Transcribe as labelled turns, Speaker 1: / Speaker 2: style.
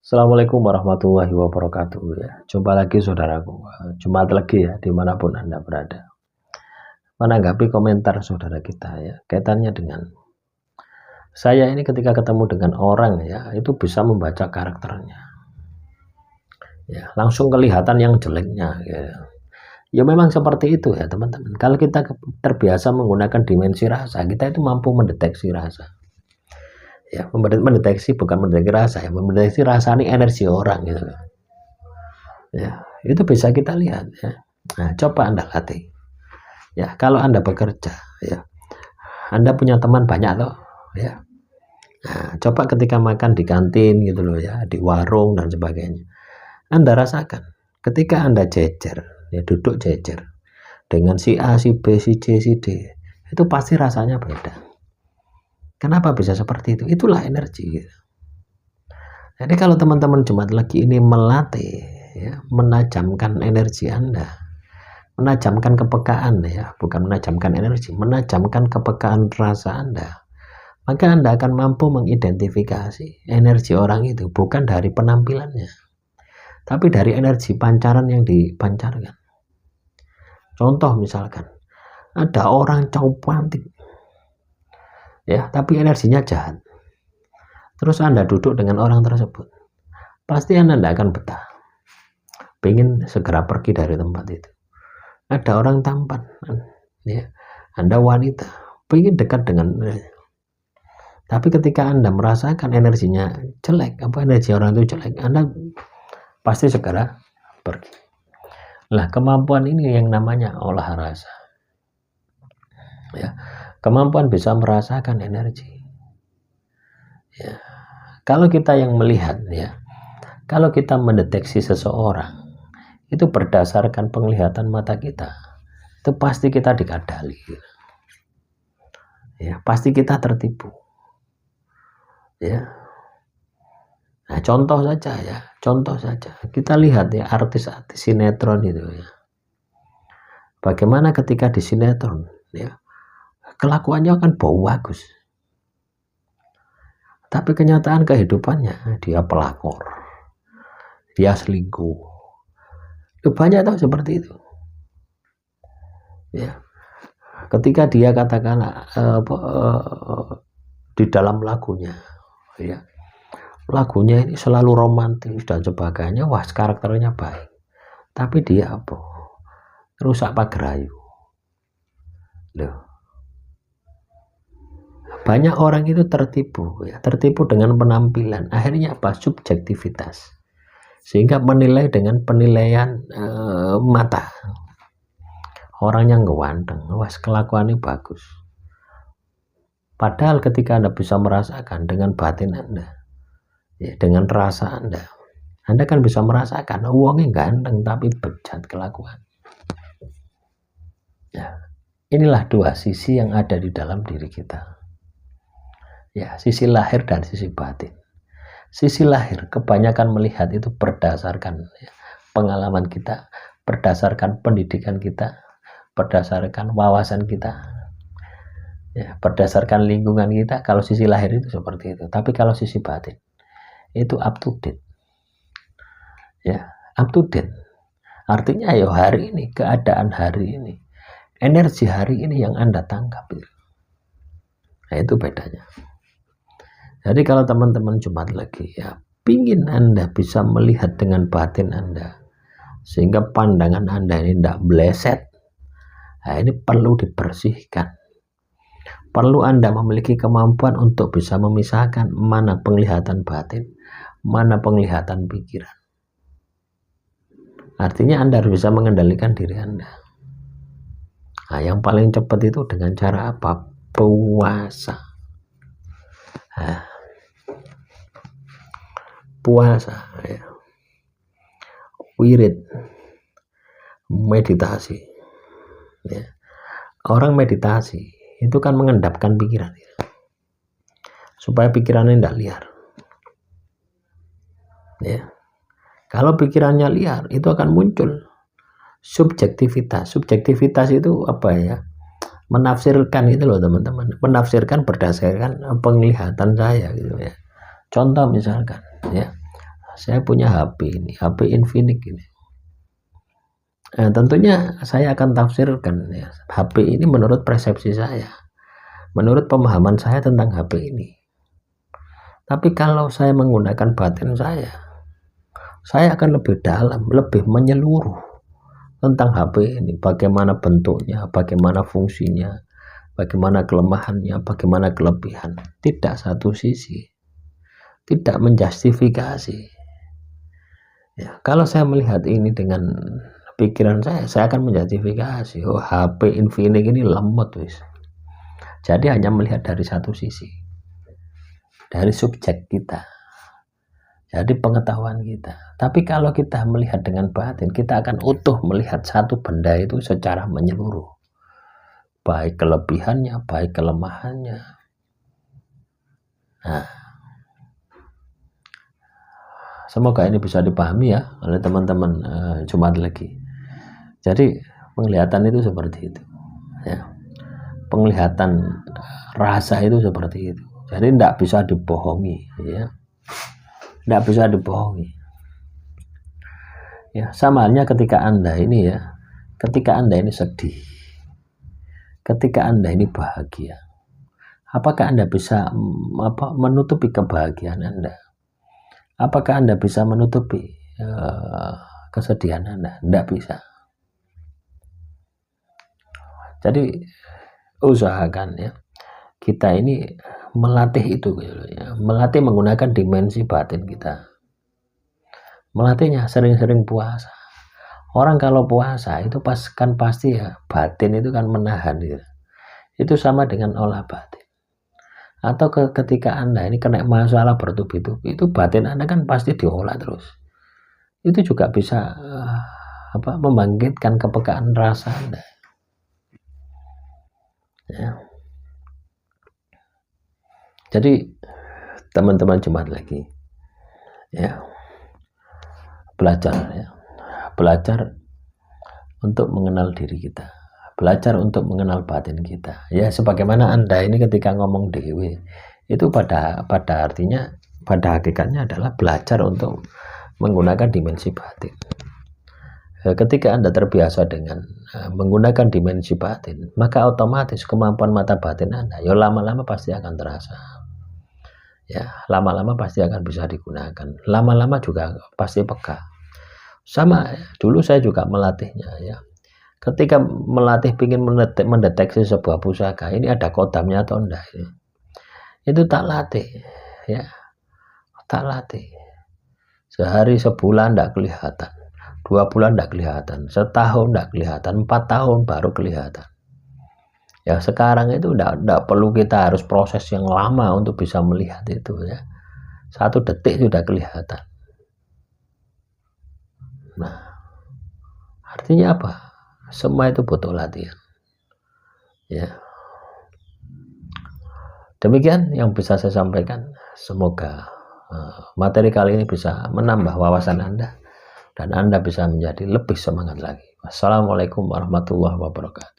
Speaker 1: Assalamualaikum warahmatullahi wabarakatuh ya. Jumpa lagi saudaraku, Jumat lagi ya dimanapun Anda berada. Menanggapi komentar saudara kita ya, kaitannya dengan saya ini ketika ketemu dengan orang ya, itu bisa membaca karakternya. Ya, langsung kelihatan yang jeleknya ya. Ya memang seperti itu ya teman-teman. Kalau kita terbiasa menggunakan dimensi rasa, kita itu mampu mendeteksi rasa. Ya, mendeteksi bukan mendeteksi rasa ya, mendeteksi rasa ini energi orang gitu. Ya, itu bisa kita lihat ya. Nah, coba Anda latih. Ya, kalau Anda bekerja ya, Anda punya teman banyak toh ya. Nah, coba ketika makan di kantin gitu loh ya, di warung dan sebagainya. Anda rasakan ketika Anda jejer, ya duduk jejer dengan si A, si B, si C, si D, itu pasti rasanya beda. Kenapa bisa seperti itu? Itulah energi gitu. Jadi kalau teman-teman Jumat lagi ini melatih ya, menajamkan energi Anda, menajamkan kepekaan ya, bukan menajamkan energi, menajamkan kepekaan rasa Anda, maka Anda akan mampu mengidentifikasi energi orang itu bukan dari penampilannya, tapi dari energi pancaran yang dipancarkan. Contoh misalkan ada orang cowok cantik ya, tapi energinya jahat. Terus Anda duduk dengan orang tersebut, pasti Anda tidak akan betah, pengen segera pergi dari tempat itu. Ada orang tampan ya, Anda wanita pengen dekat dengan, tapi ketika Anda merasakan energinya jelek, energi orang itu jelek, Anda pasti segera pergi. Nah, kemampuan ini yang namanya olah rasa ya, kemampuan bisa merasakan energi ya. Kalau kita yang melihat ya, kalau kita mendeteksi seseorang itu berdasarkan penglihatan mata kita, itu pasti kita dikadali ya, pasti kita tertipu ya. Nah, contoh saja kita lihat ya artis-artis sinetron itu ya, bagaimana ketika di sinetron ya, kelakuannya kan bau bagus, tapi kenyataan kehidupannya dia pelakor, dia selingkuh. Banyak tahu seperti itu ya. Ketika dia katakan di dalam lagunya ya, lagunya ini selalu romantis dan sebagainya, wah karakternya baik, tapi dia apa, rusak pagerayu loh. Banyak orang itu tertipu ya, tertipu dengan penampilan, akhirnya apa, subjektivitas, sehingga menilai dengan penilaian mata. Orang yang ganteng, wah kelakuannya bagus, padahal ketika Anda bisa merasakan dengan batin Anda ya, dengan rasa Anda kan bisa merasakan uangnya ganteng tapi bejat kelakuan ya. Inilah dua sisi yang ada di dalam diri kita ya, sisi lahir dan sisi batin. Sisi lahir kebanyakan melihat itu berdasarkan ya, pengalaman kita, berdasarkan pendidikan kita, berdasarkan wawasan kita ya, berdasarkan lingkungan kita. Kalau sisi lahir itu seperti itu, tapi kalau sisi batin itu up to date ya, up to date artinya ayo hari ini, keadaan hari ini, energi hari ini yang Anda tangkap. Nah, itu bedanya. Jadi kalau teman-teman Jumat lagi ya, pingin Anda bisa melihat dengan batin Anda, sehingga pandangan Anda ini tidak meleset. Nah, ini perlu dibersihkan. Perlu Anda memiliki kemampuan untuk bisa memisahkan mana penglihatan batin, mana penglihatan pikiran. Artinya Anda harus bisa mengendalikan diri Anda. Nah, yang paling cepat itu dengan cara apa? Puasa. Nah, puasa ya, wirid, meditasi ya. Orang meditasi itu kan mengendapkan pikiran ya, supaya pikirannya tidak liar ya. Kalau pikirannya liar itu akan muncul subjektivitas. Subjektivitas itu apa ya, menafsirkan itu loh teman-teman, menafsirkan berdasarkan penglihatan saya gitu ya. Contoh misalkan ya, saya punya HP ini, HP Infinix ini. Nah, tentunya saya akan tafsirkan ya, HP ini menurut persepsi saya, menurut pemahaman saya tentang HP ini. Tapi kalau saya menggunakan batin saya akan lebih dalam, lebih menyeluruh tentang HP ini, bagaimana bentuknya, bagaimana fungsinya, bagaimana kelemahannya, bagaimana kelebihan. Tidak satu sisi, tidak menjustifikasi. Ya, kalau saya melihat ini dengan pikiran saya akan menjustifikasi. Oh, HP Infinix ini lemot wis. Jadi hanya melihat dari satu sisi, dari subjek kita, jadi pengetahuan kita. Tapi kalau kita melihat dengan batin, kita akan utuh melihat satu benda itu secara menyeluruh, baik kelebihannya, baik kelemahannya. Nah, semoga ini bisa dipahami ya oleh teman-teman Jumat lagi. Jadi penglihatan itu seperti itu ya. Penglihatan rasa itu seperti itu. Jadi tidak bisa dibohongi ya. Tidak bisa dibohongi ya. Sama halnya ketika Anda ini ya, ketika Anda ini sedih, ketika Anda ini bahagia, apakah Anda bisa menutupi kebahagiaan Anda? Apakah Anda bisa menutupi kesedihan Anda? Tidak bisa. Jadi usahakan ya, kita ini melatih itu ya, melatih menggunakan dimensi batin kita. Melatihnya sering-sering puasa. Orang kalau puasa itu pasti ya, batin itu kan menahan gitu. Itu sama dengan olah batin. Atau ketika Anda ini kena masalah bertubi-tubi, itu batin Anda kan pasti diolah terus. Itu juga bisa membangkitkan kepekaan rasa Anda. Ya. Jadi teman-teman Jumat lagi ya, belajar untuk mengenal diri kita, belajar untuk mengenal batin kita ya. Sebagaimana Anda ini ketika ngomong dewe itu pada artinya, pada hakikatnya adalah belajar untuk menggunakan dimensi batin. Ketika Anda terbiasa dengan menggunakan dimensi batin, maka otomatis kemampuan mata batin Anda ya lama-lama pasti akan terasa. Ya, lama-lama pasti akan bisa digunakan. Lama-lama juga pasti peka. Sama, dulu saya juga melatihnya ya. Ketika melatih ingin mendeteksi sebuah pusaka, ini ada kodamnya atau enggak ya. Itu tak latih ya. Tak latih. Sehari sebulan enggak kelihatan. 2 bulan enggak kelihatan, setahun enggak kelihatan, 4 tahun baru kelihatan. Ya sekarang itu enggak perlu kita harus proses yang lama untuk bisa melihat itu ya. 1 detik sudah kelihatan. Nah, artinya apa? Semua itu butuh latihan. Ya. Demikian yang bisa saya sampaikan. Semoga materi kali ini bisa menambah wawasan Anda dan Anda bisa menjadi lebih semangat lagi. Wassalamualaikum warahmatullahi wabarakatuh.